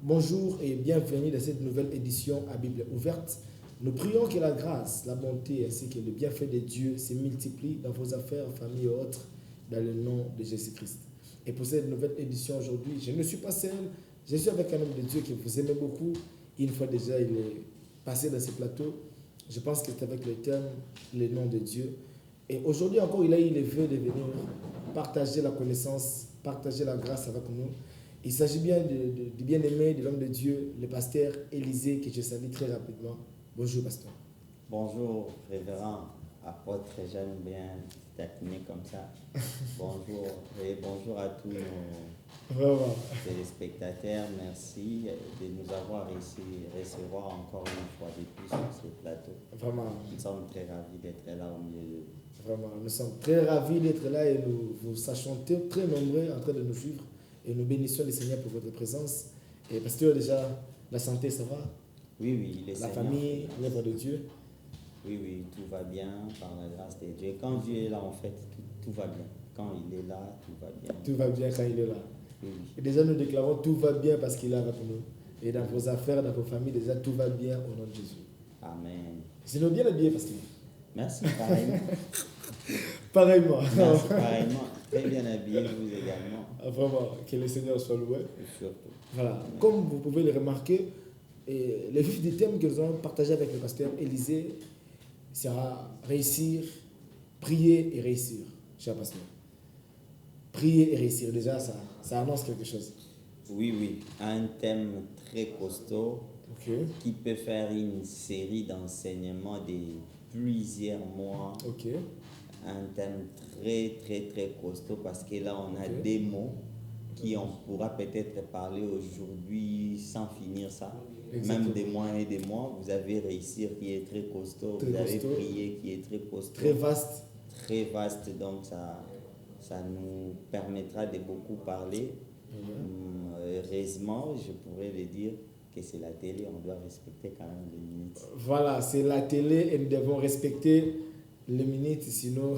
Bonjour et bienvenue dans cette nouvelle édition à Bible ouverte. Nous prions que la grâce, la bonté ainsi que le bienfait de Dieu se multiplient dans vos affaires, famille et autres, dans le nom de Jésus-Christ. Et pour cette nouvelle édition aujourd'hui, je ne suis pas seul, je suis avec un homme de Dieu que vous aimez beaucoup. Une fois déjà, il est passé dans ce plateau. Je pense que c'est avec le thème, le nom de Dieu. Et aujourd'hui encore, il a eu le vœu de venir partager la connaissance, partager la grâce avec nous. Il s'agit bien du bien-aimé de l'homme de Dieu, le pasteur Élisée, que je salue très rapidement. Bonjour, pasteur. Bonjour, révérend apôtre, j'aime bien t'accueillir comme ça. Bonjour et bonjour à tous nos téléspectateurs. Merci de nous avoir ici, recevoir encore une fois de plus sur ce plateau. Vraiment. Nous sommes très ravis d'être là au milieu de vous. Vraiment, nous sommes très ravis d'être là et nous vous sachons très nombreux en train de nous suivre. Et nous bénissons le Seigneur pour votre présence. Et pasteur, déjà, la santé, ça va? Oui, les La Seigneurs. famille, l'œuvre de Dieu? Oui, tout va bien par la grâce de Dieu. Quand Dieu est là, en fait, tout va bien. Quand il est là, tout va bien. Tout va bien quand il est là. Oui. Et déjà, nous déclarons tout va bien parce qu'il est avec nous. Et dans vos affaires, dans vos familles, déjà, tout va bien au nom de Jésus. Amen. C'est nous bien habillés, pasteur. Merci, pareillement. Pareillement. Merci, pareillement. Très bien habillé, vous également. Vraiment, que le Seigneur soit loué. Surtout. Voilà, comme vous pouvez le remarquer, le vif du thème que nous allons partager avec le pasteur Élisée sera réussir, prier et réussir, cher pasteur. Prier et réussir, déjà, ça annonce quelque chose. Oui, un thème très costaud qui peut faire une série d'enseignements de plusieurs mois. Un thème très costaud parce que là, on a des mots qui on pourra peut-être parler aujourd'hui sans finir ça. Exactement. Même des mois et des mois, vous avez réussi qui est très costaud, vous avez prié qui est très costaud. Très vaste. Très vaste, donc ça nous permettra de beaucoup parler. Heureusement, je pourrais le dire que c'est la télé, on doit respecter quand même les minutes. Voilà, c'est la télé et nous devons respecter les minutes, sinon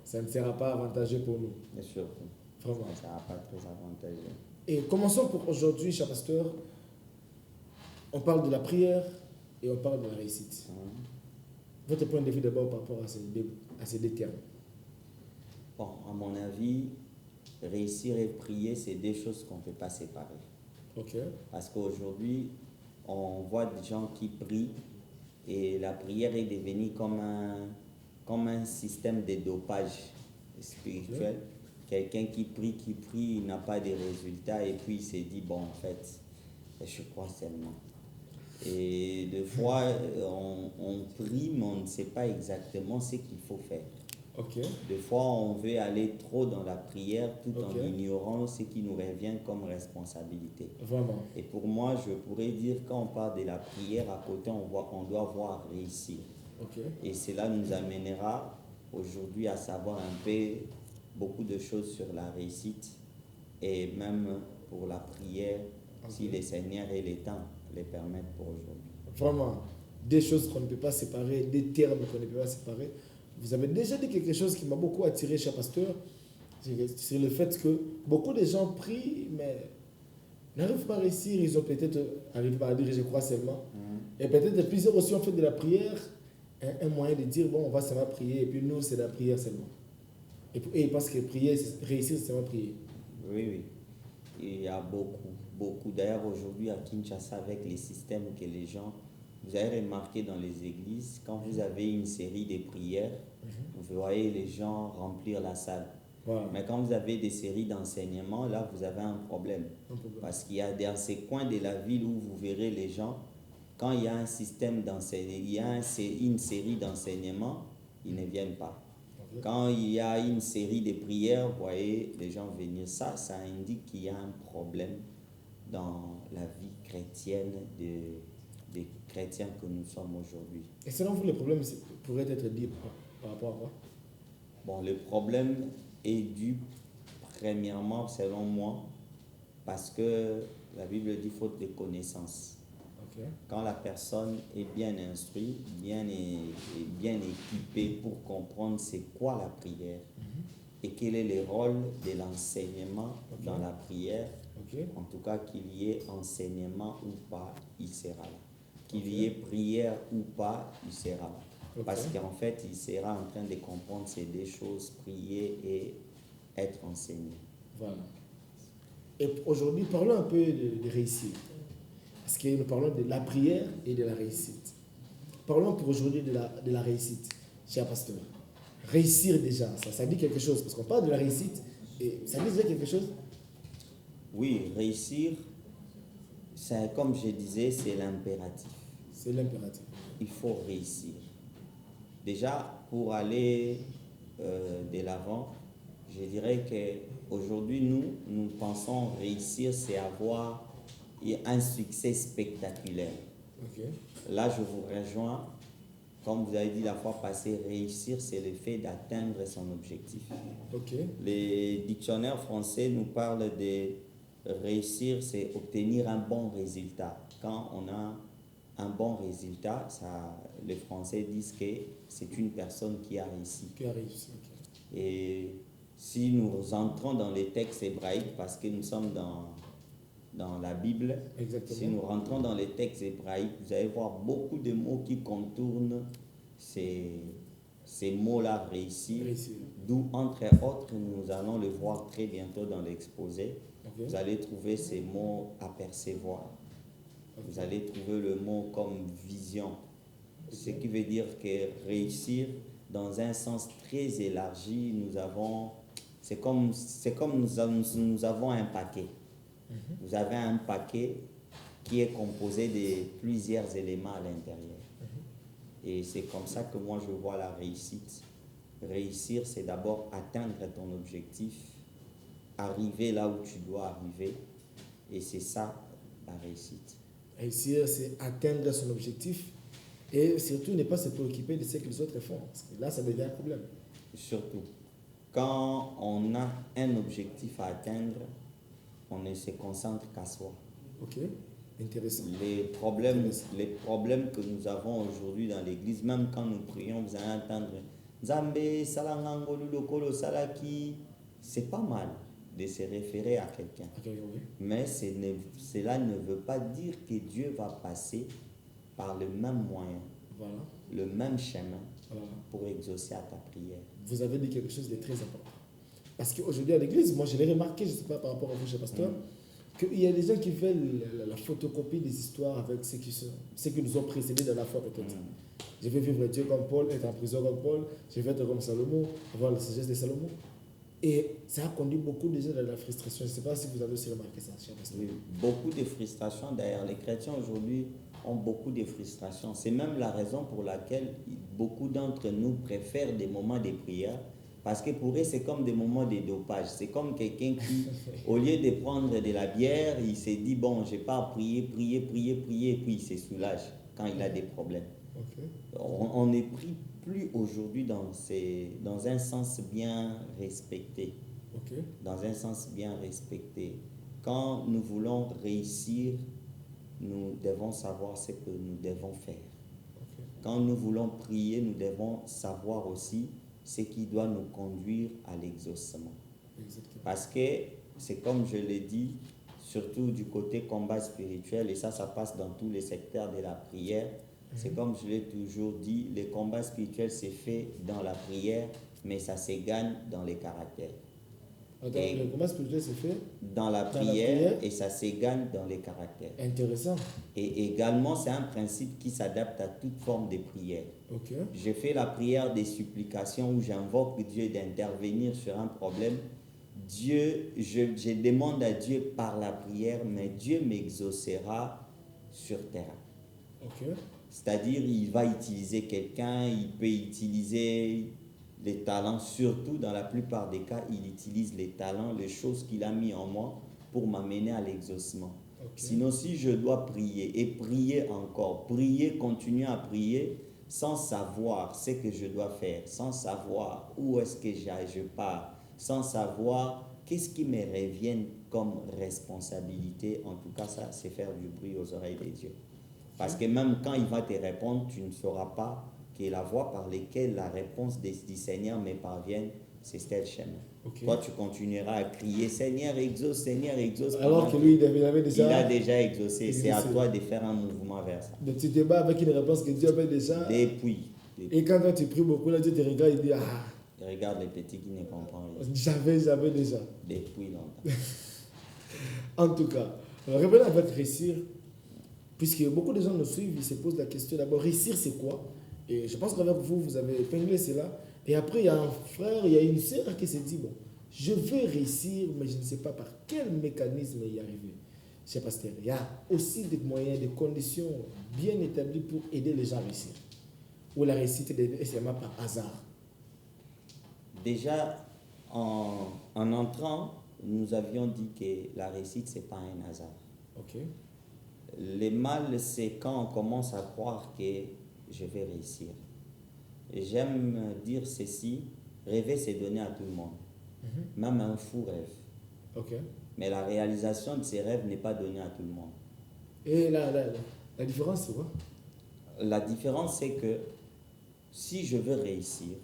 ça ne sera pas avantageux pour nous. Bien sûr. Vraiment. Ça ne sera pas très avantageux. Et commençons pour aujourd'hui, cher pasteur. On parle de la prière et on parle de la réussite. Votre point de vue d'abord par rapport à ces deux termes. Bon, à mon avis, réussir et prier, c'est deux choses qu'on ne peut pas séparer. Parce qu'aujourd'hui, on voit des gens qui prient et la prière est devenue comme un système de dopage spirituel. Quelqu'un qui prie, il n'a pas de résultats et puis il s'est dit, bon, en fait, je crois seulement. Et des fois, on prie, mais on ne sait pas exactement ce qu'il faut faire. Des fois, on veut aller trop dans la prière tout en ignorant ce qui nous revient comme responsabilité. Vraiment. Et pour moi, je pourrais dire, quand on parle de la prière, à côté, on doit voir réussir. Et cela nous amènera aujourd'hui à savoir un peu beaucoup de choses sur la réussite et même pour la prière, si le Seigneur et les temps les permettent pour aujourd'hui. Vraiment, des choses qu'on ne peut pas séparer, des termes qu'on ne peut pas séparer. Vous avez déjà dit quelque chose qui m'a beaucoup attiré, cher pasteur, c'est le fait que beaucoup de gens prient, mais n'arrivent pas à réussir. Ils ont peut-être arrivé à dire, je crois seulement. Et peut-être plusieurs aussi ont fait de la prière un moyen de dire, bon, on va seulement prier, et puis nous, c'est la prière seulement. Et ils pensent que prier, réussir, c'est seulement prier. Oui. Il y a beaucoup. D'ailleurs, aujourd'hui, à Kinshasa, avec les systèmes que les gens... Vous avez remarqué dans les églises, quand vous avez une série de prières, vous voyez les gens remplir la salle. Mais quand vous avez des séries d'enseignements, là, vous avez un problème. Parce qu'il y a dans ces coins de la ville où vous verrez les gens, quand il y a un système d'enseignement, il y a une série d'enseignements, ils ne viennent pas. Quand il y a une série de prières, vous voyez les gens venir. Ça indique qu'il y a un problème dans la vie chrétienne des chrétiens que nous sommes aujourd'hui. Et selon vous, le problème pourrait être dit par rapport à quoi? Bon, le problème est dû, premièrement, selon moi, parce que la Bible dit faute de connaissance. Quand la personne est bien instruite, bien équipée pour comprendre c'est quoi la prière et quel est le rôle de l'enseignement dans la prière, Ok. En tout cas, qu'il y ait enseignement ou pas, il sera là. Qu'il y ait prière ou pas, il sera là. Ok. Parce qu'en fait, il sera en train de comprendre ces deux choses, prier et être enseigné. Voilà. Et aujourd'hui, parlons un peu de réussite. Parce que nous parlons de la prière et de la réussite. Parlons pour aujourd'hui de la réussite, cher pasteur. Réussir déjà, ça dit quelque chose. Parce qu'on parle de la réussite, et ça dit déjà quelque chose. Oui, réussir, c'est comme je disais, c'est l'impératif. C'est l'impératif. Il faut réussir. Déjà, pour aller de l'avant, je dirais qu'aujourd'hui, nous pensons réussir, c'est avoir un succès spectaculaire. Ok. Là, je vous rejoins. Comme vous avez dit la fois passée, réussir, c'est le fait d'atteindre son objectif. Ok. Les dictionnaires français nous parlent de réussir, c'est obtenir un bon résultat. Quand on a un bon résultat, les Français disent que c'est une personne qui a réussi. Qui a réussi. Ok. Et si nous entrons dans les textes hébraïques, parce que nous sommes dans la Bible, Exactement. si nous rentrons dans les textes hébraïques, vous allez voir beaucoup de mots qui contournent ces mots-là, réussir. D'où, entre autres, nous allons le voir très bientôt dans l'exposé. Ok. Vous allez trouver ces mots apercevoir. Ok. Vous allez trouver le mot comme vision. Ce qui veut dire que réussir, dans un sens très élargi, c'est comme nous avons un paquet. Vous avez un paquet qui est composé de plusieurs éléments à l'intérieur. Et c'est comme ça que moi je vois la réussite. Réussir, c'est d'abord atteindre ton objectif, arriver là où tu dois arriver. Et c'est ça, la réussite. Réussir, c'est atteindre son objectif et surtout ne pas se préoccuper de ce que les autres font. Parce que là, ça devient un problème. Surtout, quand on a un objectif à atteindre, on ne se concentre qu'à soi. Ok, intéressant. Les problèmes que nous avons aujourd'hui dans l'église, même quand nous prions, vous allez entendre Nzambe, Salangangolu, Lokolo, Salaki, c'est pas mal de se référer à quelqu'un. Okay, oui. Mais cela ne veut pas dire que Dieu va passer par le même moyen, voilà, le même chemin voilà, pour exaucer à ta prière. Vous avez dit quelque chose de très important. Parce qu'aujourd'hui à l'église, moi je l'ai remarqué, je ne sais pas par rapport à vous, cher pasteur, qu'il y a des gens qui veulent la photocopie des histoires avec ceux qui nous ont précédés dans la foi peut-être. Je vais vivre Dieu comme Paul, être en prison comme Paul, je vais être comme Salomon, avoir la sagesse de Salomon. Et ça a conduit beaucoup de gens dans la frustration. Je ne sais pas si vous avez aussi remarqué ça, cher pasteur. Oui, beaucoup de frustrations. D'ailleurs, les chrétiens aujourd'hui ont beaucoup de frustrations. C'est même la raison pour laquelle beaucoup d'entre nous préfèrent des moments de prière. Parce que pour eux, c'est comme des moments de dopage. C'est comme quelqu'un qui, au lieu de prendre de la bière, il s'est dit, bon, je n'ai pas à prier, et puis il se soulage quand il a des problèmes. Okay. On n'est pris plus aujourd'hui dans un sens bien respecté. Okay. Dans un sens bien respecté. Quand nous voulons réussir, nous devons savoir ce que nous devons faire. Okay. Quand nous voulons prier, nous devons savoir aussi ce qui doit nous conduire à l'exaucement. Parce que c'est comme je l'ai dit, surtout du côté combat spirituel, et ça passe dans tous les secteurs de la prière. C'est comme je l'ai toujours dit, le combat spirituel c'est fait dans la prière, mais ça se gagne dans les caractères. Attends, le combat spirituel se fait dans la prière et ça se gagne dans les caractères. Intéressant. Et également, c'est un principe qui s'adapte à toute forme de prière. Okay. Je fais la prière des supplications où j'invoque Dieu d'intervenir sur un problème. Je demande à Dieu par la prière, mais Dieu m'exaucera sur terrain. Okay. C'est-à-dire, il va utiliser quelqu'un, il peut utiliser les talents, surtout dans la plupart des cas, il utilise les talents, les choses qu'il a mis en moi pour m'amener à l'exaucement. Okay. Sinon, si je dois prier et prier encore, continuer à prier sans savoir ce que je dois faire, sans savoir où est-ce que je pars, sans savoir qu'est-ce qui me revient comme responsabilité, en tout cas, ça, c'est faire du bruit aux oreilles des dieux. Parce que même quand il va te répondre, tu ne sauras pas que la voie par laquelle la réponse du Seigneur me parvient, c'était le chemin. Ok. Toi, tu continueras à crier Seigneur, exauce, Alors que lui, il avait déjà... Il a déjà exaucé. C'est à exaucé. toi de faire un mouvement vers ça. Donc tu te bats avec une réponse que Dieu avait déjà... Depuis. Et quand toi tu pries beaucoup, là, Dieu te regarde et dit, ah, Et regarde les petits qui ne comprennent rien. j'avais déjà. Depuis longtemps. En tout cas, revenons à votre réussir, puisque beaucoup de gens nous suivent, ils se posent la question d'abord, réussir c'est quoi? Et je pense qu'avec vous, vous avez épinglé cela. Et après, il y a un frère, il y a une sœur qui se dit, bon, je veux réussir, mais je ne sais pas par quel mécanisme y arriver. Cher pasteur, il y a aussi des moyens, des conditions bien établies pour aider les gens à réussir. Ou la réussite est seulement par hasard. Déjà, en entrant, nous avions dit que la réussite, ce n'est pas un hasard. Ok. Le mal, c'est quand on commence à croire que je vais réussir. J'aime dire ceci, rêver, c'est donner à tout le monde. Même un fou rêve. Ok. Mais la réalisation de ses rêves n'est pas donnée à tout le monde. Et la différence, c'est quoi? La différence, c'est que si je veux réussir,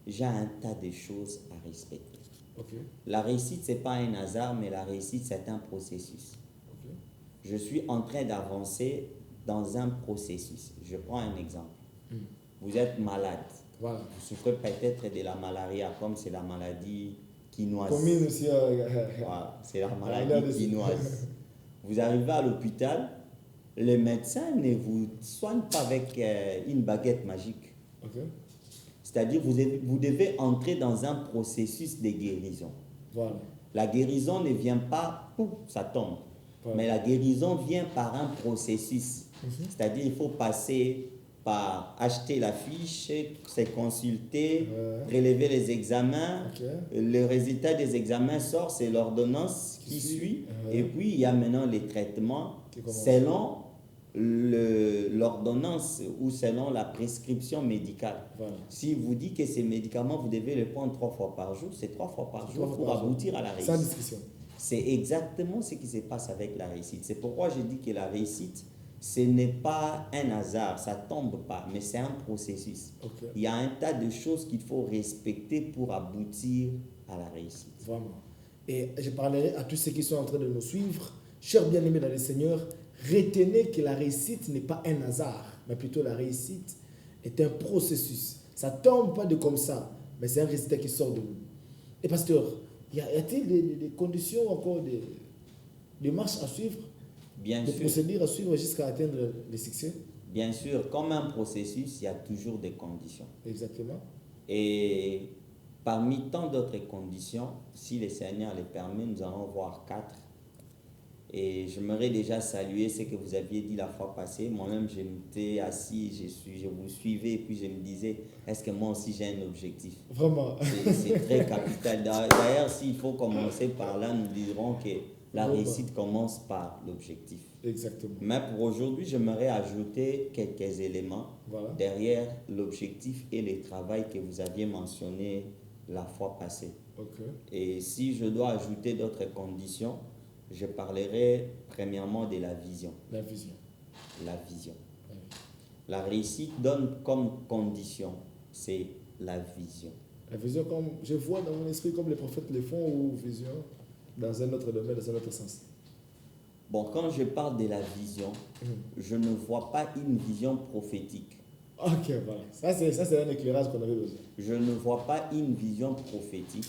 j'ai un tas de choses à respecter. Ok. La réussite, ce n'est pas un hasard, mais la réussite, c'est un processus. Ok. Je suis en train d'avancer dans un processus. Je prends un exemple. Vous êtes malade. Voilà. Vous souffrez peut-être de la malaria, comme c'est la maladie quinoise. Combien aussi Voilà, c'est la maladie quinoise. Vous arrivez à l'hôpital, le médecin ne vous soigne pas avec une baguette magique. Ok. C'est-à-dire vous devez entrer dans un processus de guérison. Voilà. La guérison ne vient pas, pouf, ça tombe. Voilà. Mais la guérison vient par un processus. C'est-à-dire il faut passer par acheter la fiche, se consulter, prélever les examens. Ok. Le résultat des examens sort, c'est l'ordonnance qui suit. Et puis il y a maintenant les traitements selon l'ordonnance ou selon la prescription médicale. Voilà. Si vous dites que ces médicaments, vous devez les prendre 3 fois par jour, c'est 3 fois par jour pour aboutir à la réussite. Sans discussion. C'est exactement ce qui se passe avec la réussite. C'est pourquoi je dis que la réussite, ce n'est pas un hasard, ça ne tombe pas, mais c'est un processus. Okay. Il y a un tas de choses qu'il faut respecter pour aboutir à la réussite. Vraiment. Et je parlerai à tous ceux qui sont en train de nous suivre. Chers bien-aimés dans le Seigneur, retenez que la réussite n'est pas un hasard, mais plutôt la réussite est un processus. Ça ne tombe pas de comme ça, mais c'est un résultat qui sort de nous. Et pasteur, y a-t-il des conditions encore, des marches à suivre, Bien des sûr. procédures à suivre jusqu'à atteindre le succès? Bien sûr, comme un processus, il y a toujours des conditions. Exactement. Et parmi tant d'autres conditions, si le Seigneur les permet, nous allons voir 4. Et j'aimerais déjà saluer ce que vous aviez dit la fois passée. Moi-même, je m'étais assis, je vous suivais et puis je me disais, est-ce que moi aussi j'ai un objectif? Vraiment. C'est très capital. D'ailleurs, s'il faut commencer par là, nous dirons que la réussite commence par l'objectif. Exactement. Mais pour aujourd'hui, j'aimerais ajouter quelques éléments derrière l'objectif et le travail que vous aviez mentionné la fois passée. Okay. Et si je dois ajouter d'autres conditions, je parlerai premièrement de la vision. La vision. La vision. Oui. La réussite donne comme condition, c'est la vision. La vision, comme je vois dans mon esprit comme les prophètes le font, ou vision dans un autre domaine, dans un autre sens. Bon, quand je parle de la vision, je ne vois pas une vision prophétique. Ok, voilà. Ça, c'est un éclairage qu'on avait besoin. Je ne vois pas une vision prophétique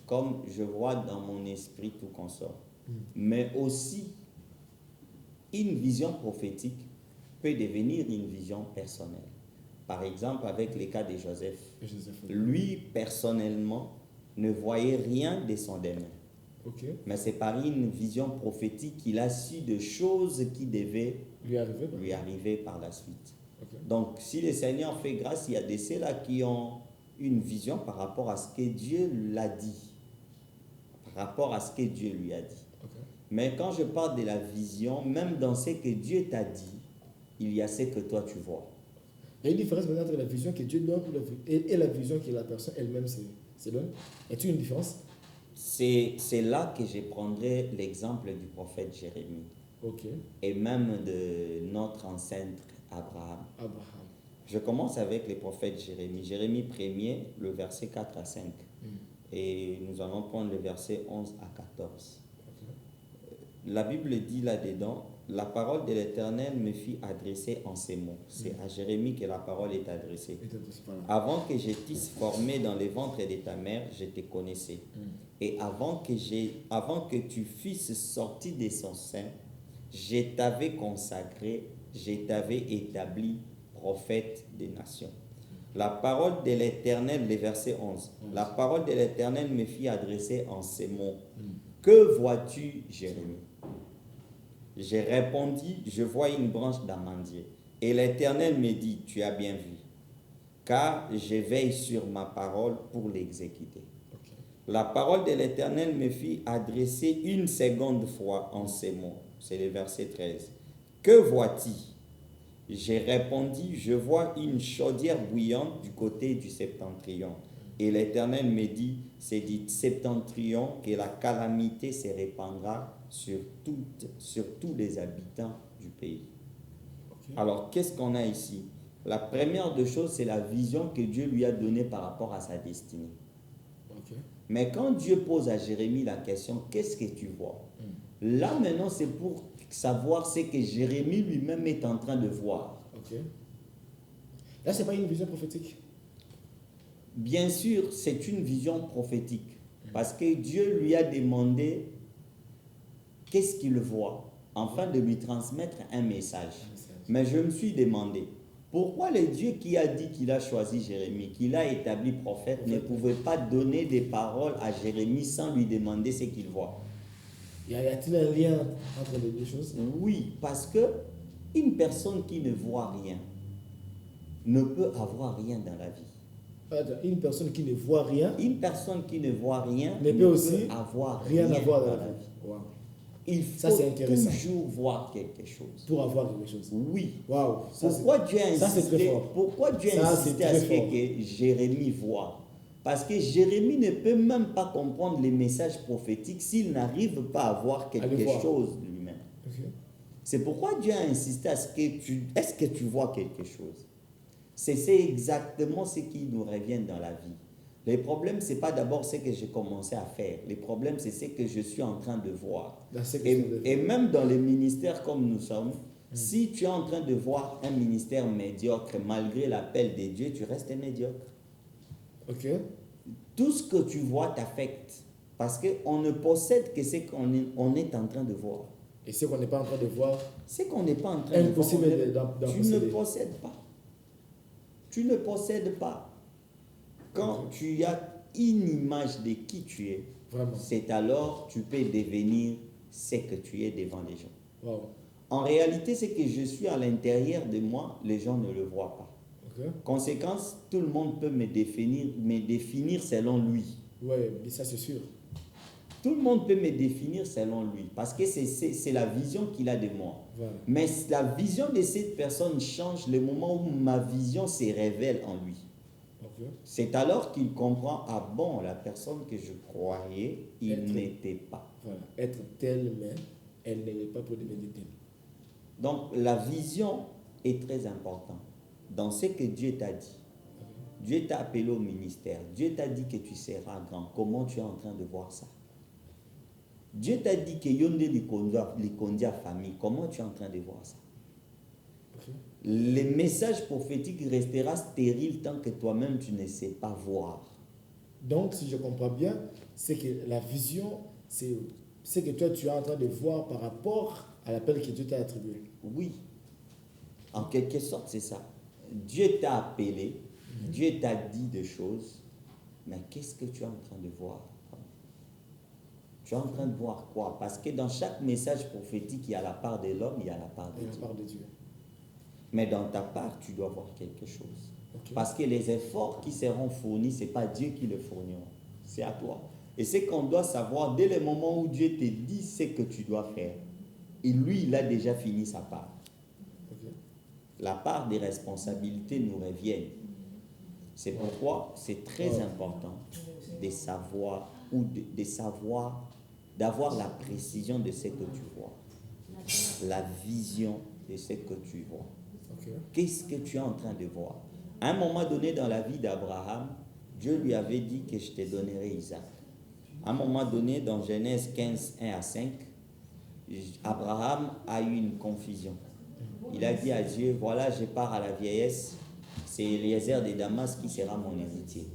comme je vois dans mon esprit tout consort. Mais aussi, une vision prophétique peut devenir une vision personnelle. Par exemple, avec le cas de Joseph. Lui, personnellement, ne voyait rien de son destin. Mais c'est par une vision prophétique qu'il a su de choses qui devaient lui arriver par la suite. Donc, si le Seigneur fait grâce, il y a de ceux-là qui ont une vision par rapport à ce que Dieu l'a dit, par rapport à ce que Dieu lui a dit. Mais quand je parle de la vision, même dans ce que Dieu t'a dit, il y a ce que toi tu vois. Il y a une différence entre la vision que Dieu donne et la vision que la personne elle-même se donne. Y a-t-il une différence? C'est là que je prendrai l'exemple du prophète Jérémie. Et même de notre ancêtre Abraham. Je commence avec le prophète Jérémie. Jérémie 1er, le verset 4 à 5. Et nous allons prendre les versets 11 à 14. Ok. La Bible dit là-dedans, la parole de l'Éternel me fit adresser en ces mots. C'est à Jérémie que la parole est adressée. Avant que je t'eusse formé dans le ventre de ta mère, je te connaissais. Et avant que tu fusses sorti de son sein, je t'avais consacré, je t'avais établi prophète des nations. La parole de l'Éternel, le verset 11. La parole de l'Éternel me fit adresser en ces mots. Que vois-tu, Jérémie? J'ai répondu, je vois une branche d'amandier. Et l'Éternel me dit, tu as bien vu, car je veille sur ma parole pour l'exécuter. Ok. La parole de l'Éternel me fit adresser une seconde fois en ces mots. C'est le verset 13. Que vois-tu? J'ai répondu, je vois une chaudière bouillante du côté du septentrion. Et l'Éternel me dit, c'est du septentrion que la calamité se répandra sur tous les habitants du pays. Ok. Alors, qu'est-ce qu'on a ici? La première des choses, c'est la vision que Dieu lui a donnée par rapport à sa destinée. Ok. Mais quand Dieu pose à Jérémie la question, qu'est-ce que tu vois? Là, maintenant, c'est pour savoir ce que Jérémie lui-même est en train de voir. Ok. Là, c'est pas une vision prophétique. Bien sûr, c'est une vision prophétique. Parce que Dieu lui a demandé qu'est-ce qu'il voit, afin de lui transmettre un message. Mais je me suis demandé, pourquoi le Dieu qui a dit qu'il a choisi Jérémie, qu'il a établi prophète, ne pouvait pas donner des paroles à Jérémie sans lui demander ce qu'il voit? Y a-t-il un lien entre les deux choses? Oui, parce que une personne qui ne voit rien ne peut avoir rien dans la vie. Une personne qui ne voit rien, Une personne qui ne voit rien ne peut aussi avoir rien avoir dans dans la vie. Wow. Il Ça, faut c'est intéressant. toujours voir quelque chose. Pour avoir quelque chose. Oui. Waouh. Pourquoi Dieu a ça, c'est très insisté, fort. pourquoi Dieu a Ça, insisté c'est à ce très fort. que Jérémie voit? Parce que Jérémie ne peut même pas comprendre les messages prophétiques s'il n'arrive pas à voir quelque voir. chose lui-même. Ok. C'est pourquoi Dieu a insisté à ce que est-ce que tu vois quelque chose? C'est exactement ce qui nous revient dans la vie. Le problème, ce n'est pas d'abord ce que j'ai commencé à faire. Le problème, c'est ce que je suis en train de voir. Et même dans les ministères comme nous sommes, si tu es en train de voir un ministère médiocre, malgré l'appel de Dieu, tu restes médiocre. Ok. Tout ce que tu vois t'affecte. Parce qu'on ne possède que ce qu'on est en train de voir. Et ce qu'on n'est pas en train de voir, Ce qu'on n'est pas en train de voir, impossible d'en tu posséder. ne possèdes pas. Tu ne possèdes pas. Quand tu as une image de qui tu es, Vraiment. c'est alors tu peux devenir ce que tu es devant les gens. Wow. En réalité, ce que je suis à l'intérieur de moi, les gens ne le voient pas. Ok. Conséquence, tout le monde peut me définir selon lui. Oui, ça c'est sûr. Tout le monde peut me définir selon lui, parce que c'est la vision qu'il a de moi. Voilà. Mais la vision de cette personne change le moment où ma vision se révèle en lui. Ok. C'est alors qu'il comprend, ah bon, la personne que je croyais, il n'était pas. Voilà. Être telle, mais elle n'est pas pour devenir telle. Donc la vision est très importante dans ce que Dieu t'a dit. Dieu t'a appelé au ministère. Dieu t'a dit que tu seras grand. Comment tu es en train de voir ça? Dieu t'a dit que Yonde les conduit à famille. Comment tu es en train de voir ça? Ok. Le message prophétique restera stérile tant que toi-même tu ne sais pas voir. Donc, si je comprends bien, c'est que la vision, c'est ce que toi tu es en train de voir par rapport à l'appel que Dieu t'a attribué. Oui. En quelque sorte, c'est ça. Dieu t'a appelé, Dieu t'a dit des choses, mais qu'est-ce que tu es en train de voir? Tu es en train de voir quoi? Parce que dans chaque message prophétique, il y a la part de l'homme, il y a la part de Il y a Dieu. la part de Dieu. Mais dans ta part, tu dois voir quelque chose. Ok. Parce que les efforts qui seront fournis, ce n'est pas Dieu qui le fournira, c'est à toi. Et c'est qu'on doit savoir, dès le moment où Dieu te dit ce que tu dois faire, et lui, il a déjà fini sa part. Ok. La part des responsabilités nous revient. C'est pourquoi c'est très important de savoir, d'avoir la précision de ce que tu vois, la vision de ce que tu vois. Ok. Qu'est-ce que tu es en train de voir? À un moment donné dans la vie d'Abraham, Dieu lui avait dit que je te donnerai Isaac. À un moment donné, dans Genèse 15, 1 à 5, Abraham a eu une confusion. Il a dit à Dieu, voilà, je pars à la vieillesse, c'est Eliezer de Damas qui sera mon héritier.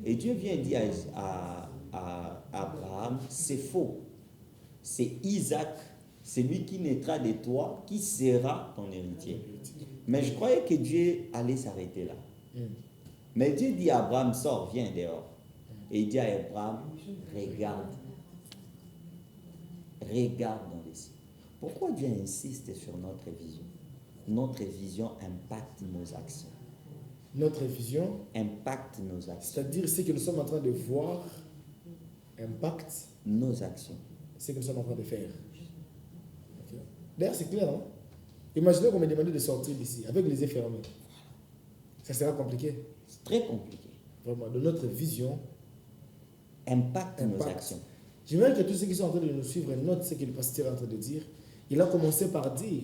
Et Dieu vient dire à Abraham, c'est faux. C'est Isaac, celui qui naîtra de toi, qui sera ton héritier. Mais je croyais que Dieu allait s'arrêter là. Mais Dieu dit à Abraham, sors, viens dehors. Et il dit à Abraham, regarde. Regarde dans les cieux. Pourquoi Dieu insiste sur notre vision? Notre vision impacte nos actions. Notre vision Impacte nos actions. c'est-à-dire ce que nous sommes en train de voir impacte Nos actions. ce que nous sommes en train de faire. Okay. D'ailleurs, c'est clair, hein? Imaginez qu'on me demandait de sortir d'ici avec les yeux fermés. Ça sera compliqué. C'est très compliqué. Vraiment, de notre vision Impacte nos actions. J'aimerais que tous ceux qui sont en train de nous suivre notent ce que le pasteur est en train de dire. Il a commencé par dire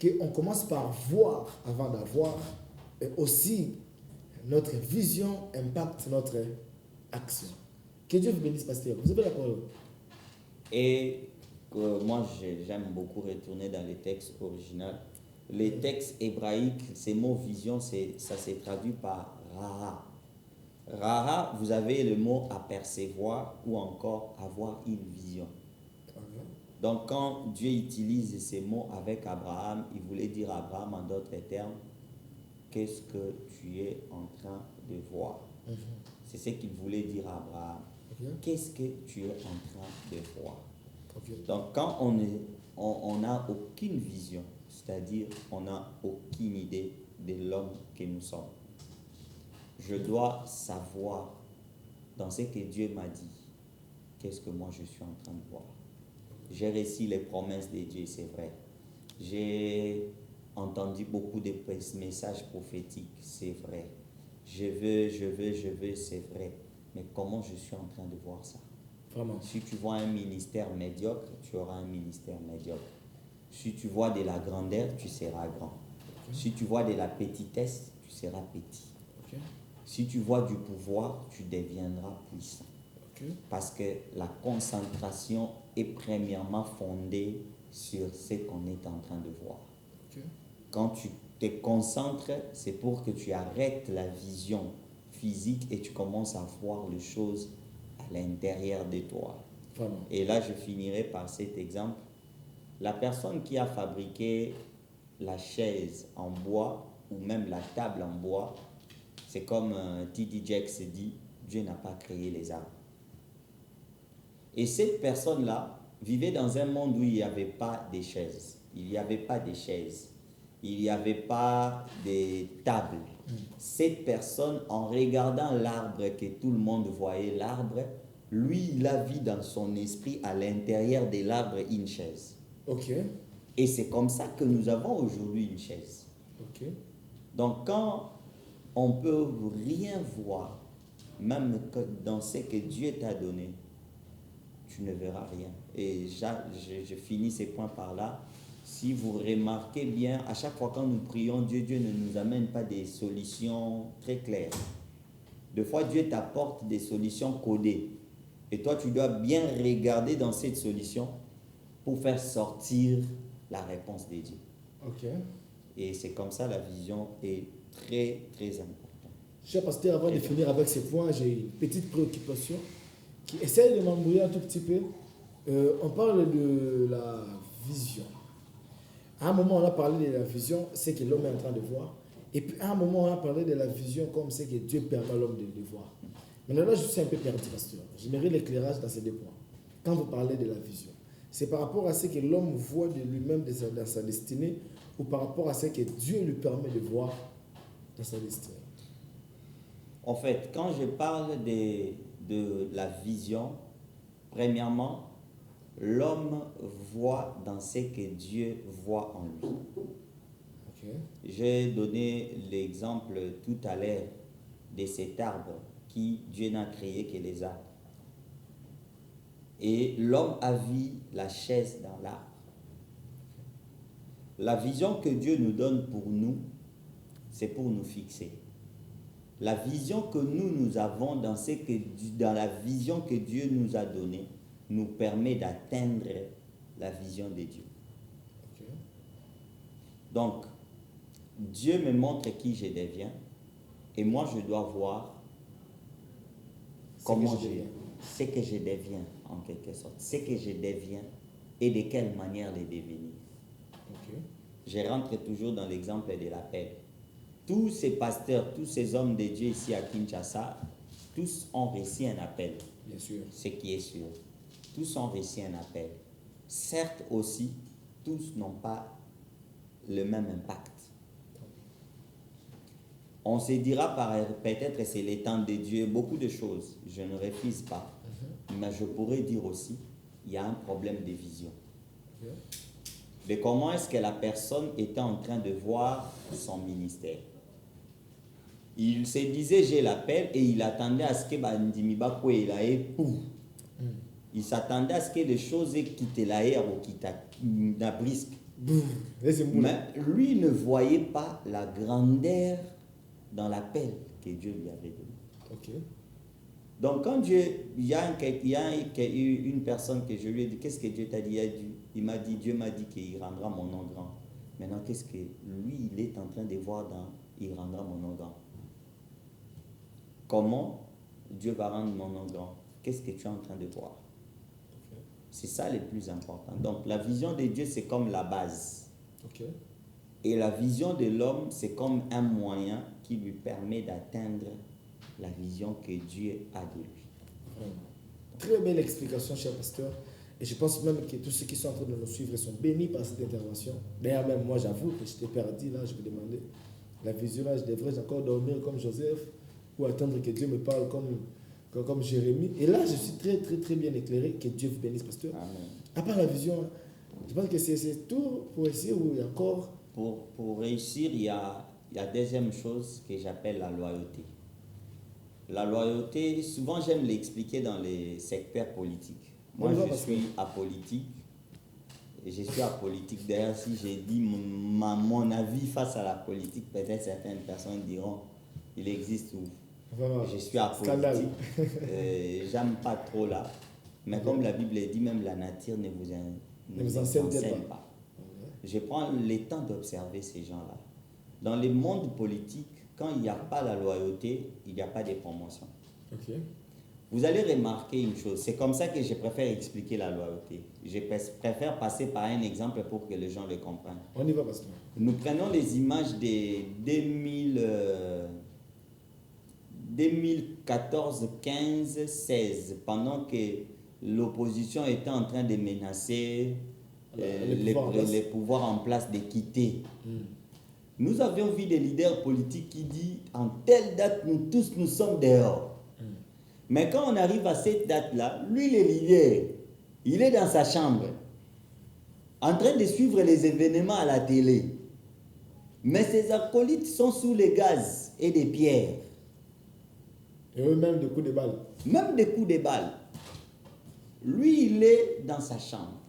qu'on commence par voir avant d'avoir, et aussi notre vision impacte notre action. Que Dieu vous bénisse, pasteur. Vous avez la parole. Et moi, j'aime beaucoup retourner dans les textes originaux. Les textes hébraïques, ces mots vision, ça s'est traduit par raha. Raha, vous avez le mot apercevoir ou encore avoir une vision. Donc, quand Dieu utilise ces mots avec Abraham, il voulait dire à Abraham en d'autres termes, qu'est-ce que tu es en train de voir? C'est ce qu'il voulait dire à Abraham. Qu'est-ce que tu es en train de voir? Donc, quand on n'a aucune vision, c'est-à-dire on n'a aucune idée de l'homme que nous sommes, je dois savoir dans ce que Dieu m'a dit, qu'est-ce que moi je suis en train de voir. J'ai reçu les promesses de Dieu, c'est vrai. J'ai entendu beaucoup de messages prophétiques, c'est vrai. Je veux, c'est vrai. Mais comment je suis en train de voir ça? Vraiment. Si tu vois un ministère médiocre, tu auras un ministère médiocre. Si tu vois de la grandeur, tu seras grand. Si tu vois de la petitesse, tu seras petit. Si tu vois du pouvoir, tu deviendras puissant. Parce que la concentration est premièrement fondée sur ce qu'on est en train de voir. Quand tu te concentres, c'est pour que tu arrêtes la vision physique et tu commences à voir les choses à l'intérieur de toi. Vraiment. Et là, je finirai par cet exemple. La personne qui a fabriqué la chaise en bois ou même la table en bois, c'est comme T.D. Jakes dit, Dieu n'a pas créé les arbres. Et cette personne-là vivait dans un monde où il n'y avait pas de chaises. Il n'y avait pas de chaises. Il n'y avait pas de tables. Cette personne, en regardant l'arbre que tout le monde voyait, l'arbre, lui, il a vu dans son esprit à l'intérieur de l'arbre une chaise. Et c'est comme ça que nous avons aujourd'hui une chaise. Donc quand on ne peut rien voir, même dans ce que Dieu t'a donné, tu ne verras rien. Et je finis ces points par là. Si vous remarquez bien, à chaque fois quand nous prions, Dieu ne nous amène pas des solutions très claires. Des fois, Dieu t'apporte des solutions codées. Et toi, tu dois bien regarder dans cette solution pour faire sortir la réponse de Dieu. Et c'est comme ça, la vision est très, très importante. Cher pasteur, avant de finir avec ces points, j'ai une petite préoccupation qui essaie de m'embrouiller un tout petit peu. On parle de la vision. À un moment, on a parlé de la vision, c'est que l'homme est en train de voir. Et puis, à un moment, on a parlé de la vision comme c'est que Dieu permet à l'homme de voir. Maintenant, là, je suis un peu perdu, pasteur. J'aimerais l'éclairage dans ces deux points. Quand vous parlez de la vision, c'est par rapport à ce que l'homme voit de lui-même dans sa destinée ou par rapport à ce que Dieu lui permet de voir dans sa destinée? En fait, quand je parle de la vision, premièrement, l'homme voit dans ce que Dieu voit en lui. J'ai donné l'exemple tout à l'heure de cet arbre qui Dieu n'a créé que les arbres. Et l'homme a vu la chaise dans l'arbre. La vision que Dieu nous donne pour nous, c'est pour nous fixer. La vision que nous avons dans la vision que Dieu nous a donnée nous permet d'atteindre la vision de Dieu. Ok. Donc, Dieu me montre qui je deviens et moi je dois voir comment ce que je deviens en quelque sorte, ce que je deviens et de quelle manière le devenir. Ok. Je rentre toujours dans l'exemple de l'appel. Tous ces pasteurs, tous ces hommes de Dieu ici à Kinshasa, tous ont reçu un appel. Bien sûr. Ce qui est sûr. Tous ont reçu un appel. Certes aussi, tous n'ont pas le même impact. On se dira peut-être que c'est le temps de Dieu, beaucoup de choses, je ne refuse pas. Mais je pourrais dire aussi, il y a un problème de vision. Ok. De comment est-ce que la personne était en train de voir son ministère. Il se disait, j'ai l'appel, et il attendait à ce que il s'attendait à ce que les choses quittent l'air ou quittent la brisque. Mais lui ne voyait pas la grandeur dans l'appel que Dieu lui avait donné. Ok. Donc quand il y a une personne que je lui ai dit, qu'est-ce que Dieu t'a dit? Dieu m'a dit qu'il rendra mon nom grand. Maintenant, qu'est-ce que lui, il est en train de voir il rendra mon nom grand? Comment Dieu va rendre mon nom grand? Qu'est-ce que tu es en train de voir? Ok. C'est ça le plus important. Donc la vision de Dieu, c'est comme la base. Ok. Et la vision de l'homme, c'est comme un moyen qui lui permet d'atteindre la vision que Dieu a de lui. Vraiment. Très belle explication, cher pasteur. Et je pense même que tous ceux qui sont en train de nous suivre sont bénis par cette intervention. D'ailleurs, même moi, j'avoue que j'étais perdu là. Je me demandais, la vision là, je devrais encore dormir comme Joseph ou attendre que Dieu me parle comme Jérémie. Et là, je suis très, très, très bien éclairé. Que Dieu vous bénisse, pasteur. Amen. À part la vision, je pense que c'est tout pour essayer ou il y a encore. Pour réussir, il y a la deuxième chose que j'appelle la loyauté. La loyauté, souvent j'aime l'expliquer dans les secteurs politiques. Moi, je suis apolitique. Et je suis apolitique. D'ailleurs, si j'ai dit mon avis face à la politique, peut-être certaines personnes diront, il existe où Vraiment. Je suis apolitique. J'aime pas trop là. Mais comme la Bible dit, même la nature ne vous enseigne pas. Je prends le temps d'observer ces gens-là. Dans le monde politique, quand il n'y a pas la loyauté, il n'y a pas de promotion. Ok. Vous allez remarquer une chose, c'est comme ça que je préfère expliquer la loyauté. Je préfère passer par un exemple pour que les gens le comprennent. On y va, pasteur. Nous prenons les images de 2014, 15, 16, pendant que l'opposition était en train de menacer les pouvoirs en place de quitter. Nous avions vu des leaders politiques qui disent en telle date, nous tous nous sommes dehors. Mais quand on arrive à cette date-là, lui, le leader, il est dans sa chambre, en train de suivre les événements à la télé. Mais ses acolytes sont sous les gaz et des pierres. Et eux-mêmes des coups de balle. Même des coups de balle. Lui, il est dans sa chambre.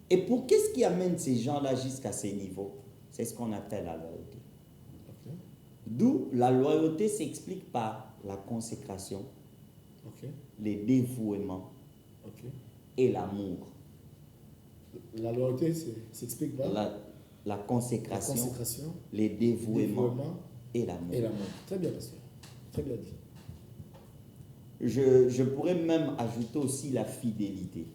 Et pour qu'est-ce qui amène ces gens-là jusqu'à ces niveaux? C'est ce qu'on appelle la loyauté. Okay. D'où la loyauté s'explique par la consécration, le dévouement et l'amour. La loyauté s'explique par la consécration, le dévouement et l'amour. Très bien, pasteur. Très bien dit. Je pourrais même ajouter aussi la fidélité.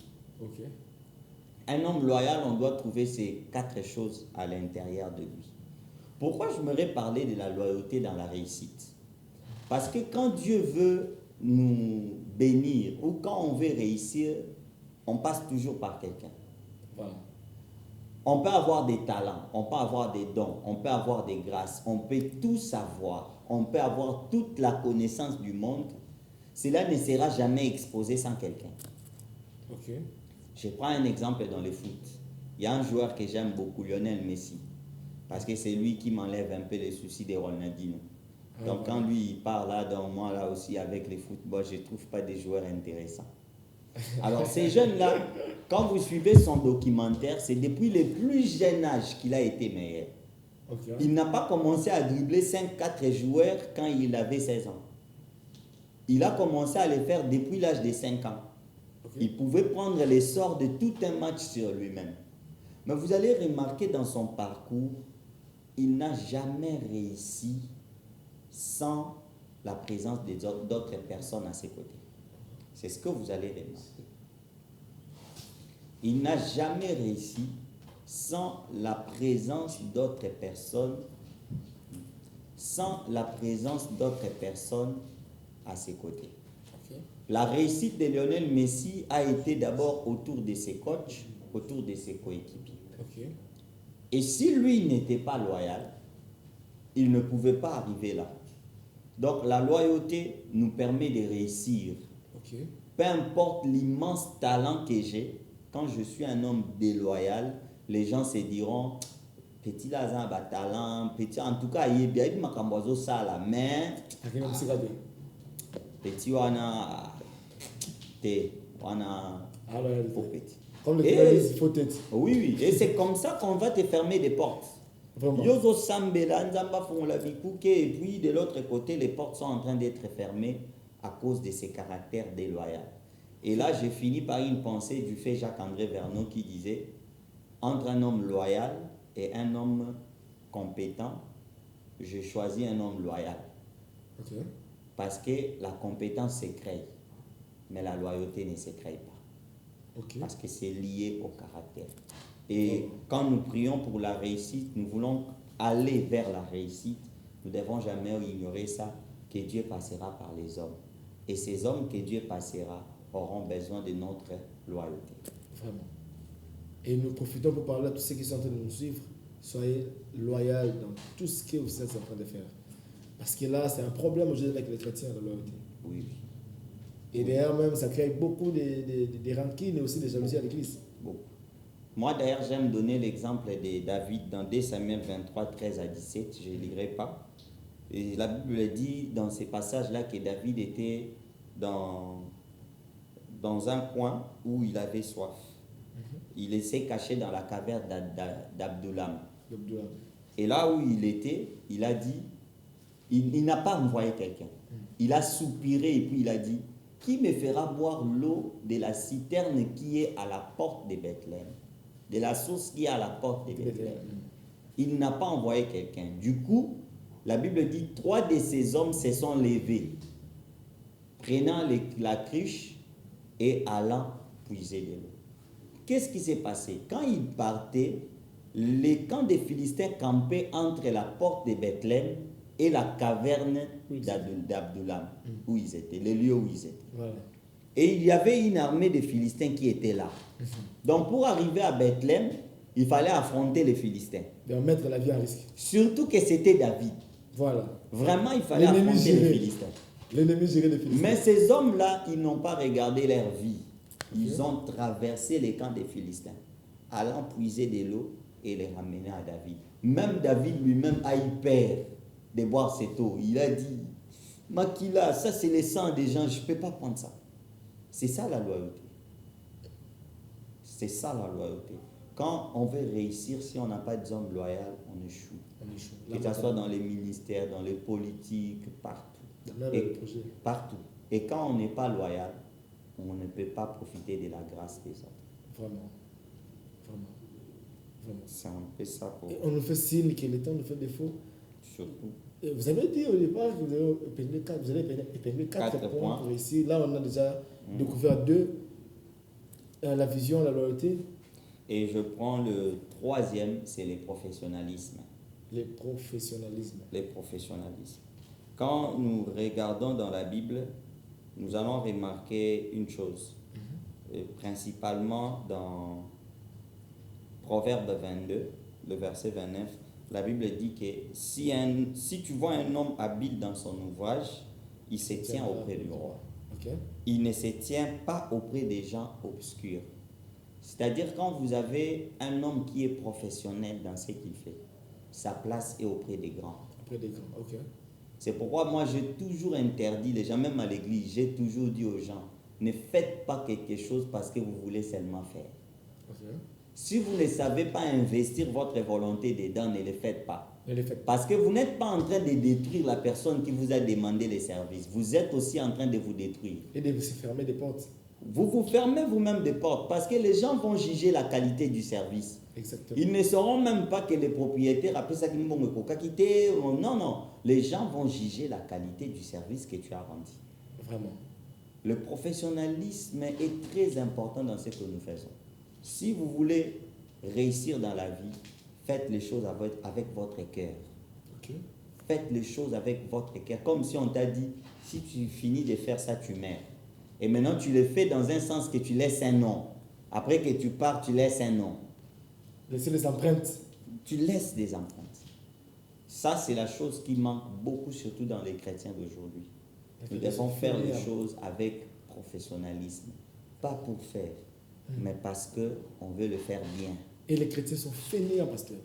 Un homme loyal, on doit trouver ces 4 choses à l'intérieur de lui. Pourquoi je m'aurais parlé de la loyauté dans la réussite? Parce que quand Dieu veut nous bénir ou quand on veut réussir, on passe toujours par quelqu'un. Voilà. On peut avoir des talents, on peut avoir des dons, on peut avoir des grâces, on peut tout savoir, on peut avoir toute la connaissance du monde. Cela ne sera jamais exposé sans quelqu'un. Je prends un exemple dans le foot. Il y a un joueur que j'aime beaucoup, Lionel Messi, parce que c'est lui qui m'enlève un peu les soucis de Ronaldinho. Donc quand lui il part là, dans moi là aussi avec le football, je ne trouve pas des joueurs intéressants. Alors ces jeunes-là, quand vous suivez son documentaire, c'est depuis le plus jeune âge qu'il a été meilleur. Ok. Il n'a pas commencé à dribbler 5-4 joueurs quand il avait 16 ans. Il a commencé à les faire depuis l'âge de 5 ans. Ok. Il pouvait prendre l'essor de tout un match sur lui-même. Mais vous allez remarquer dans son parcours, il n'a jamais réussi sans la présence d'autres personnes à ses côtés. C'est ce que vous allez remarquer. Il n'a jamais réussi sans la présence d'autres personnes, à ses côtés. Ok. La réussite de Lionel Messi a été d'abord autour de ses coachs, autour de ses coéquipiers. Ok. Et si lui n'était pas loyal, il ne pouvait pas arriver là. Donc la loyauté nous permet de réussir. Ok. Peu importe l'immense talent que j'ai, quand je suis un homme déloyal, les gens se diront petit Lazare a talent, petit en tout cas il est bien, il m'a camboisé ça là, mais petit wana pour petit. Comme le Et- cannabis, il faut tête. Oui, et c'est comme ça qu'on va te fermer des portes. Vraiment. Yozo Sambela, Nzamba Fongolabikuke, et puis de l'autre côté, les portes sont en train d'être fermées à cause de ses caractères déloyaux. Et là, j'ai fini par une pensée du fait Jacques-André Vernon qui disait entre un homme loyal et un homme compétent, je choisis un homme loyal. Ok. Parce que la compétence se crée, mais la loyauté ne se crée pas. Ok. Parce que c'est lié au caractère. Et quand nous prions pour la réussite, nous voulons aller vers la réussite, nous ne devons jamais ignorer ça, que Dieu passera par les hommes. Et ces hommes que Dieu passera auront besoin de notre loyauté. Vraiment. Et nous profitons pour parler à tous ceux qui sont en train de nous suivre. Soyez loyaux dans tout ce que vous êtes en train de faire. Parce que là, c'est un problème aujourd'hui avec les chrétiens, la loyauté. Oui. Et d'ailleurs, même, ça crée beaucoup de rancines et aussi de jalousie à l'église. Bon. Moi, d'ailleurs, j'aime donner l'exemple de David dans 2 Samuel 23, 13 à 17. Je ne lirai pas. Et la Bible dit dans ces passages-là que David était dans un coin où il avait soif. Il s'est caché dans la caverne d'Abdullam. Et là où il était, il a dit, il n'a pas envoyé quelqu'un. Il a soupiré et puis il a dit, qui me fera boire l'eau de la citerne qui est à la porte de Bethléem, de la source qui est à la porte de Bethléem. Il n'a pas envoyé quelqu'un. Du coup, la Bible dit, 3 de ces hommes se sont levés, prenant la cruche et allant puiser de l'eau. Qu'est-ce qui s'est passé? Quand ils partaient, les camps des Philistins campaient entre la porte de Bethléem et la caverne d'Abdullam, où ils étaient, les lieux où ils étaient. Voilà. Et il y avait une armée de Philistins qui était là. Donc pour arriver à Bethléem, il fallait affronter les Philistins. Donc mettre la vie en risque. Surtout que c'était David. Voilà. Vraiment, il fallait affronter les Philistins. L'ennemi géré les Philistins. Mais ces hommes-là, ils n'ont pas regardé leur vie. Ils ont traversé les camps des Philistins, allant puiser de l'eau et les ramener à David. Même David lui-même a eu peur de boire cette eau. Il a dit, Makila, ça c'est le sang des gens, je ne peux pas prendre ça. C'est ça la loyauté. C'est ça la loyauté. Quand on veut réussir, si on n'a pas d'hommes loyaux, on échoue. Que ce soit dans les ministères, dans les politiques, partout. Partout. Et quand on n'est pas loyal, on ne peut pas profiter de la grâce des autres. Vraiment. C'est un peu ça pour... Et on nous fait signe que le temps nous fait défaut. Surtout. Et vous avez dit au départ que vous allez épingler 4 points pour réussir. Là, on a déjà découvert 2. La vision, la loyauté. Et je prends le 3e, c'est le professionnalisme. Le professionnalisme. Le professionnalisme. Quand nous regardons dans la Bible, nous allons remarquer une chose. Principalement dans Proverbe 22, le verset 29, la Bible dit que si tu vois un homme habile dans son ouvrage, il se tient auprès du roi. Okay. Il ne se tient pas auprès des gens obscurs. C'est-à-dire quand vous avez un homme qui est professionnel dans ce qu'il fait, sa place est auprès des grands. Auprès des grands, ok. C'est pourquoi moi j'ai toujours interdit les gens, même à l'église, j'ai toujours dit aux gens, ne faites pas quelque chose parce que vous voulez seulement faire. Okay. Si vous ne savez pas investir votre volonté dedans, ne le faites pas. Ne le faites pas. Parce que vous n'êtes pas en train de détruire la personne qui vous a demandé les services. Vous êtes aussi en train de vous détruire. Et de se fermer des portes. Vous vous fermez vous-même des portes parce que les gens vont juger la qualité du service. Exactement. Ils ne sauront même pas que les propriétaires, après ça, non, non. Les gens vont juger la qualité du service que tu as rendu. Vraiment. Le professionnalisme est très important dans ce que nous faisons. Si vous voulez réussir dans la vie, faites les choses avec votre cœur. Okay. Faites les choses avec votre cœur. Comme si on t'a dit, si tu finis de faire ça, tu meurs. Et maintenant, tu le fais dans un sens que tu laisses un nom. Après que tu pars, tu laisses un nom. Laissez les empreintes. Tu laisses des empreintes. Ça, c'est la chose qui manque beaucoup, surtout dans les chrétiens d'aujourd'hui. Nous devons faire les choses avec professionnalisme. Pas pour faire, mais parce qu'on veut le faire bien. Et les chrétiens sont fainéants, pasteur.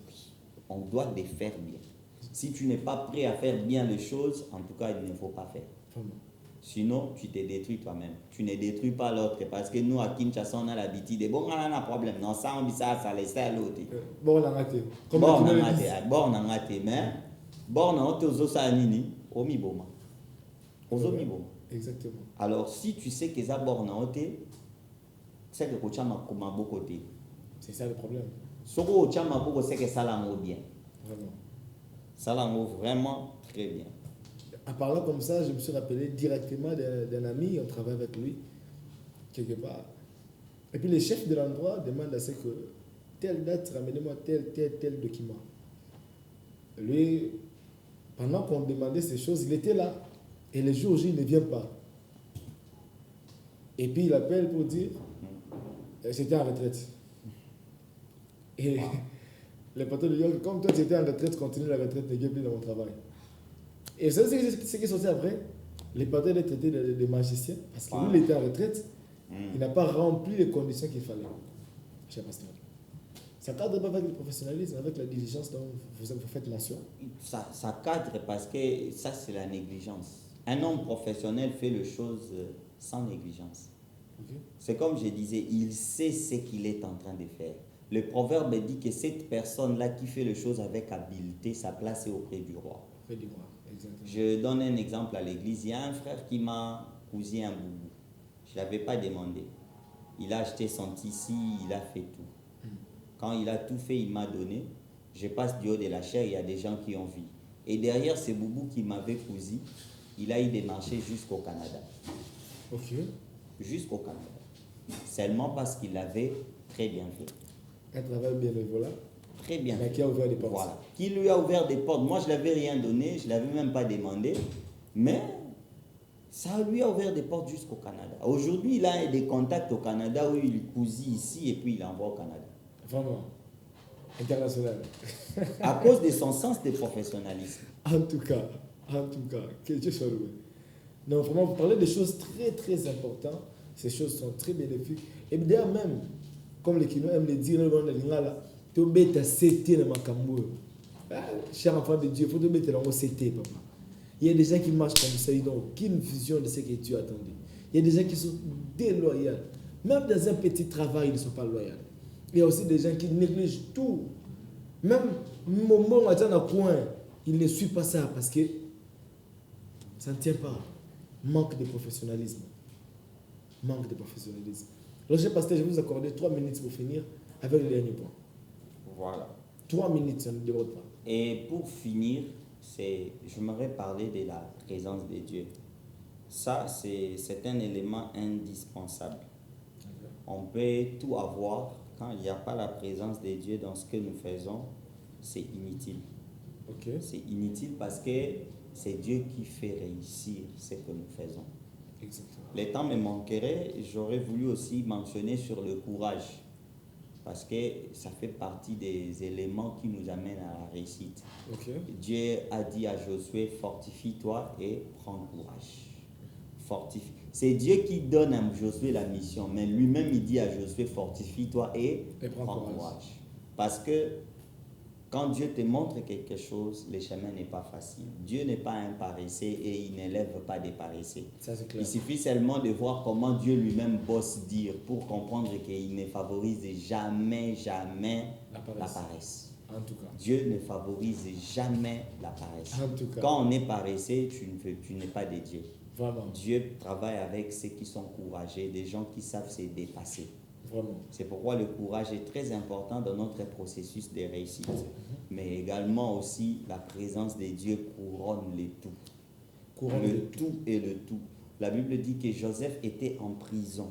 On doit les faire bien. Si tu n'es pas prêt à faire bien les choses, en tout cas, il ne faut pas faire. Vraiment. Sinon, tu te détruis toi-même. Tu ne détruis pas l'autre. Parce que nous, à Kinshasa, on a l'habitude de bon, on a un problème. Non, ça, on dit ça laisse à l'autre. Bon, on a raté. Bon, on a raté. Bon, on a raté. Mais, bon, on a raté aux osa nini, au miboma. Aux miboma. Exactement. Alors, si tu sais que ça borne en côté, c'est que tu as ma côté. C'est ça le problème. Soko tu as ma c'est que ça l'a bien. Vraiment. Ça l'a vraiment très bien. En parlant comme ça, je me suis rappelé directement d'un ami, on travaille avec lui, quelque part. Et puis le chef de l'endroit demande à ce que telle date, ramenez-moi tel document. Lui, pendant qu'on demandait ces choses, il était là. Et le jour où il ne vient pas. Et puis il appelle pour dire, c'était en retraite. Et le patron lui dit, comme toi tu étais en retraite, continue la retraite, ne viens plus dans mon travail. Et vous savez ce qui est sorti après? Les patrons étaient traités de magiciens parce que lui, il était en retraite, il n'a pas rempli les conditions qu'il fallait. Cher pasteur. Ça cadre pas avec le professionnalisme, avec la diligence dont vous faites mention. Ça cadre parce que ça, c'est la négligence. Un homme professionnel fait les choses sans négligence. Okay. C'est comme je disais, il sait ce qu'il est en train de faire. Le proverbe dit que cette personne-là qui fait les choses avec habileté, sa place est auprès du roi. Auprès du roi, exactement. Je donne un exemple à l'église. Il y a un frère qui m'a cousé un boubou. Je ne l'avais pas demandé. Il a acheté son tissu, il a fait tout. Quand il a tout fait, il m'a donné. Je passe du haut de la chair, il y a des gens qui ont vu. Et derrière ce boubou qui m'avait cousu, il a eu des marchés jusqu'au Canada. Ok. Jusqu'au Canada. Seulement parce qu'il l'avait très bien fait. Un travail bénévolat. Très bien. Mais qui a ouvert des portes. Voilà. Qui lui a ouvert des portes. Moi, je ne l'avais rien donné, je ne l'avais même pas demandé. Mais ça lui a ouvert des portes jusqu'au Canada. Aujourd'hui, il a des contacts au Canada où il cousille ici et puis il envoie au Canada. Vraiment. International. À cause de son sens de professionnalisme. En tout cas, que Dieu soit loué. Non, vraiment, vous parlez de choses très, très importantes. Ces choses sont très bénéfiques. Et d'ailleurs, même, comme les Kinois aiment le dire, tu bêtes CT dans ma cambo. Cher enfant de Dieu, il faut te mettre dans le CT, papa. Il y a des gens qui marchent comme ça, ils n'ont aucune vision de ce que Dieu attendait. Il y a des gens qui sont déloyaux. Même dans un petit travail, ils ne sont pas loyaux. Il y a aussi des gens qui négligent tout. Même Momo dans coin, il ne suit pas ça parce que ça ne tient pas. Manque de professionnalisme. Manque de professionnalisme. Alors, pasteur, je vais vous accorder 3 minutes pour finir avec le dernier point. Voilà. 3 minutes, ça ne déborde pas. Et pour finir, j'aimerais parler de la présence de Dieu. Ça, c'est un élément indispensable. On peut tout avoir. Quand il n'y a pas la présence de Dieu dans ce que nous faisons, c'est inutile. Okay. C'est inutile parce que c'est Dieu qui fait réussir ce que nous faisons. Exactement. Le temps me manquerait, j'aurais voulu aussi mentionner sur le courage. Parce que ça fait partie des éléments qui nous amènent à la réussite. Okay. Dieu a dit à Josué, fortifie-toi et prends courage. Fortifie. C'est Dieu qui donne à Josué la mission, mais lui-même il dit à Josué, fortifie-toi et prends courage. Parce que Quand Dieu te montre quelque chose, le chemin n'est pas facile. Dieu n'est pas un paresseux et il n'élève pas des paresseux. Ça, c'est clair. Il suffit seulement de voir comment Dieu lui-même bosse dire pour comprendre qu'il ne favorise jamais la paresse. En tout cas. Dieu ne favorise jamais la paresse. En tout cas. Quand on est paresseux, tu n'es pas de Dieu. Vraiment. Dieu travaille avec ceux qui sont courageux, des gens qui savent se dépasser. Vraiment. C'est pourquoi le courage est très important dans notre processus de réussite. Mais également aussi, la présence de Dieu couronne le tout. Le tout et le tout. La Bible dit que Joseph était en prison.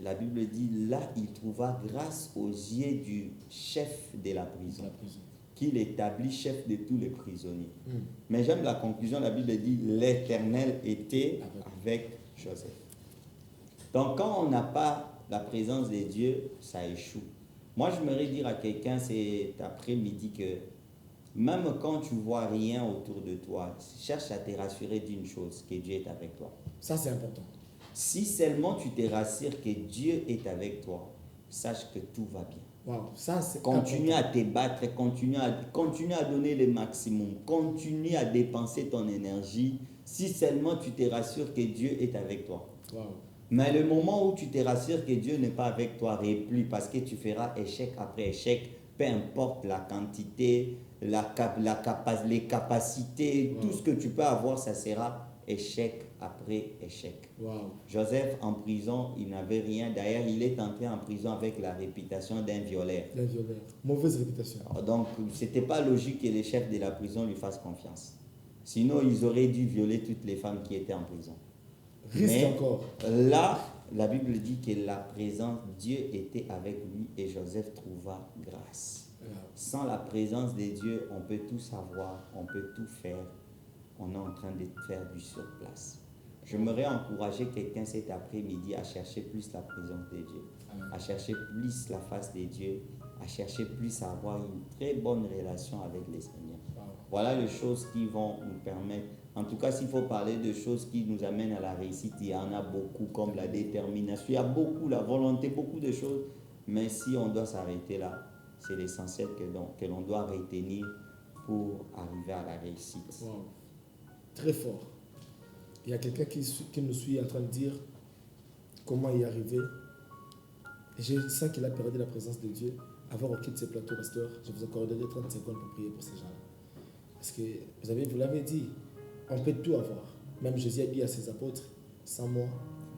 La Bible dit, là, il trouva grâce aux yeux du chef de la prison. Qu'il établit chef de tous les prisonniers. Mais j'aime la conclusion, la Bible dit, l'Éternel était avec Joseph. Donc quand on n'a pas la présence de Dieu, ça échoue. Moi, je voudrais dire à quelqu'un cet après-midi que même quand tu vois rien autour de toi, cherche à te rassurer d'une chose, que Dieu est avec toi. Ça, c'est important. Si seulement tu te rassures que Dieu est avec toi, sache que tout va bien. Wow, ça, c'est continue important. à te battre, continue à donner le maximum, continue à dépenser ton énergie, si seulement tu te rassures que Dieu est avec toi. Wow. Mais le moment où tu te rassures que Dieu n'est pas avec toi, replie, parce que tu feras échec après échec, peu importe la quantité, les capacités, tout ce que tu peux avoir, ça sera échec après échec. Wow. Joseph, en prison, il n'avait rien. D'ailleurs, il est entré en prison avec la réputation d'un violeur. D'un violeur. Mauvaise réputation. Donc, ce n'était pas logique que les chefs de la prison lui fassent confiance. Sinon, ils auraient dû violer toutes les femmes qui étaient en prison. Risque Mais encore. là, la Bible dit que la présence, Dieu était avec lui et Joseph trouva grâce. Wow. Sans la présence de Dieu, on peut tout savoir, on peut tout faire. On est en train de faire du surplace. J'aimerais encourager quelqu'un cet après-midi à chercher plus la présence de Dieu, à chercher plus la face de Dieu, à chercher plus à avoir une très bonne relation avec le Seigneur. Voilà les choses qui vont nous permettre. En tout cas, s'il faut parler de choses qui nous amènent à la réussite, il y en a beaucoup, comme la détermination. Il y a beaucoup, la volonté, beaucoup de choses. Mais si on doit s'arrêter là, c'est l'essentiel que l'on doit retenir pour arriver à la réussite. Wow. Très fort. Il y a quelqu'un qui nous suit en train de dire comment y arriver. Je sens qu'il a perdu la présence de Dieu. Avant qu'on quitte ce plateau, pasteur, je vous accorderai 30 secondes pour prier pour ces gens-là. Parce que vous l'avez dit, on peut tout avoir. Même Jésus a dit à ses apôtres, sans moi,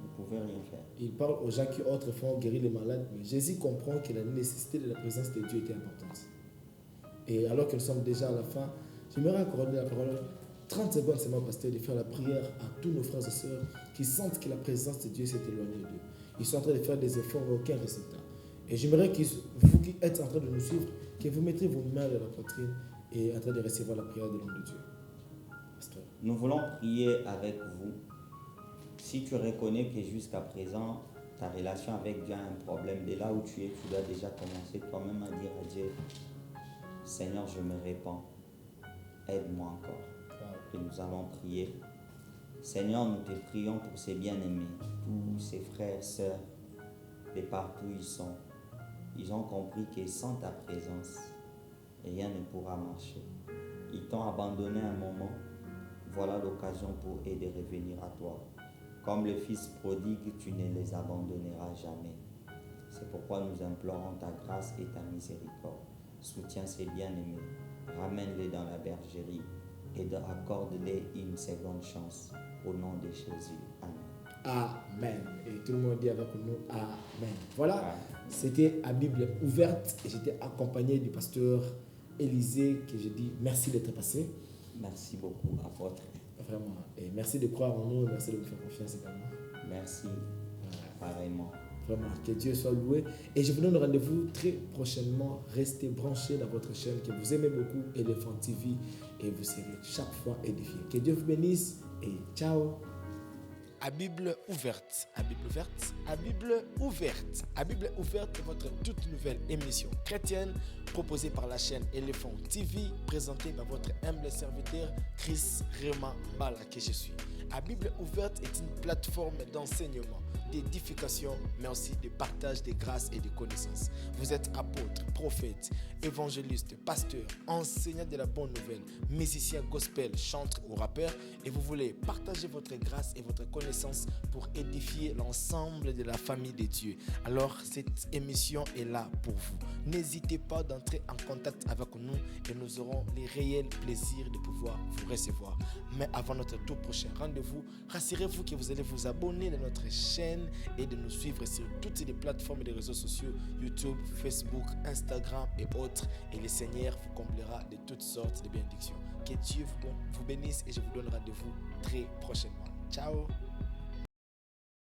vous ne pouvez rien faire. Il parle aux gens qui autrefois guérir les malades, mais Jésus comprend que la nécessité de la présence de Dieu était importante. Et alors que nous sommes déjà à la fin, j'aimerais accorder la parole 30 secondes seulement, pasteur, de faire la prière à tous nos frères et sœurs qui sentent que la présence de Dieu s'est éloignée d'eux. Ils sont en train de faire des efforts, mais aucun résultat. Et j'aimerais que vous qui êtes en train de nous suivre, que vous mettrez vos mains dans la poitrine et en train de recevoir la prière de l'homme de Dieu. Pasteur. Nous voulons prier avec vous. Si tu reconnais que jusqu'à présent, ta relation avec Dieu a un problème, de là où tu es, tu dois déjà commencer toi-même à dire à Dieu, Seigneur, je me répands, aide-moi encore. Et nous allons prier. Seigneur, nous te prions pour ces bien-aimés, tous ces frères, sœurs, de partout ils sont. Ils ont compris que sans ta présence, rien ne pourra marcher. Ils t'ont abandonné un moment. Voilà l'occasion pour eux de revenir à toi. Comme le Fils prodigue, tu ne les abandonneras jamais. C'est pourquoi nous implorons ta grâce et ta miséricorde. Soutiens ces bien-aimés. Ramène-les dans la bergerie et accorde-les une seconde chance. Au nom de Jésus. Amen. Amen. Et tout le monde dit avec nous Amen. Voilà, c'était à Bible ouverte et j'étais accompagné du pasteur Élisée que je dis merci d'être passé. Merci beaucoup, apôtre. Vraiment. Et merci de croire en nous et merci de nous faire confiance également. Merci. Pareillement. Vraiment, que Dieu soit loué. Et je vous donne rendez-vous très prochainement. Restez branchés dans votre chaîne que vous aimez beaucoup, Elephant TV, et vous serez chaque fois édifiés. Que Dieu vous bénisse et ciao. À Bible ouverte, à Bible ouverte, à Bible ouverte. À Bible ouverte, votre toute nouvelle émission chrétienne proposée par la chaîne Elephant TV, présentée par votre humble serviteur Chris Rema Bala que je suis. À Bible ouverte est une plateforme d'enseignement, d'édification, mais aussi de partage des grâces et des connaissances. Vous êtes apôtre, prophète, évangéliste, pasteur, enseignant de la bonne nouvelle, musicien gospel, chanteur ou rappeur, et vous voulez partager votre grâce et votre connaissance pour édifier l'ensemble de la famille de Dieu. Alors, cette émission est là pour vous. N'hésitez pas d'entrer en contact avec nous et nous aurons le réel plaisir de pouvoir vous recevoir. Mais avant notre tout prochain rendez-vous, rassurez-vous que vous allez vous abonner à notre chaîne et de nous suivre sur toutes les plateformes des réseaux sociaux, YouTube, Facebook, Instagram et autres. Et le Seigneur vous comblera de toutes sortes de bénédictions. Que Dieu vous bénisse et je vous donne rendez-vous très prochainement. Ciao!